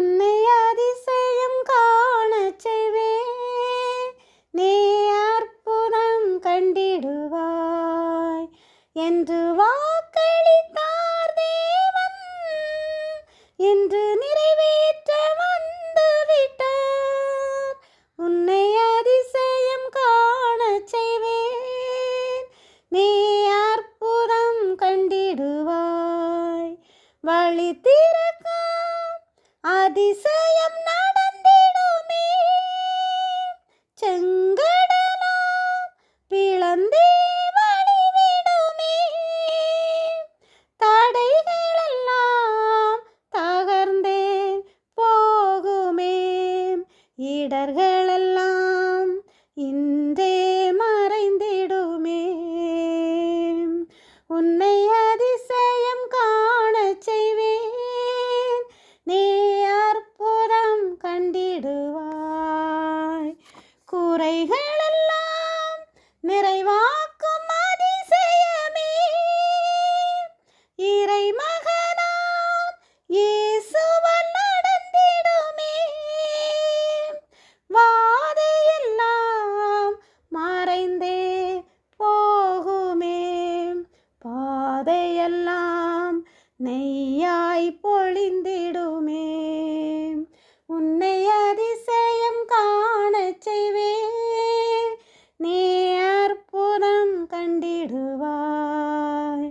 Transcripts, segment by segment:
உன்னை அதிசயம் காணச் செய்வேன், நீ அற்புதம் கண்டிடுவாய் என்று வாக்களித்தார் தேவன். இன்று நிறைவேற்ற வந்து விட்டார். உன்னை அதிசயம் காணச் செய்வேன், நீ அற்புதம் கண்டிடுவாய். வழி திறக்கும் அதிசயம் நடந்திடுமே, செங்கடலாம் பிளந்தே வழிவிடுமே, தடைகளெல்லாம் தகர்ந்தே போகுமே, இடர்களெல்லாம் இன்றே மறைந்திடுமே. உன்னை அதிசயம் காணச் செய்வேன், நீ அற்புதம் கண்டிடுவாய். குறைகளெல்லாம் நிறைவாக்கும் அதிசயமே, இறைமகனாம் இயேசுவால் நடந்திடுமே. வாதையெல்லாம் மறைந்தே போகுமே, பாதையெல்லாம் நெய்யாய் பொழிந்திடுமே. உன்னை அதிசயம் காணச் செய்வேன், நீ அற்புதம் கண்டிடுவாய்.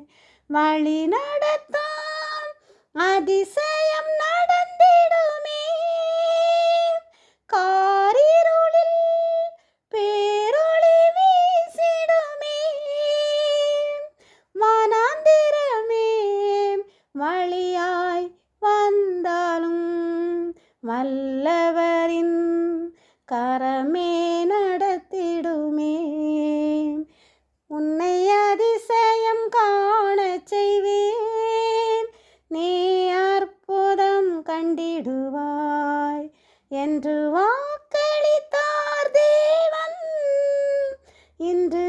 வழி நடத்தும் அதிசயம் நடந்திடுமே, காரிருளில் பேரொளி வீசிடுமே, வனாந்திரமே வழியாய் வந்தாலும் வல்லவரின் கரமே நடத்திடுமே. உன்னை அதிசயம் காணச் செய்வேன், நீ அற்புதம் கண்டிடுவாய் என்று வாக்களித்தார் தேவன். இன்று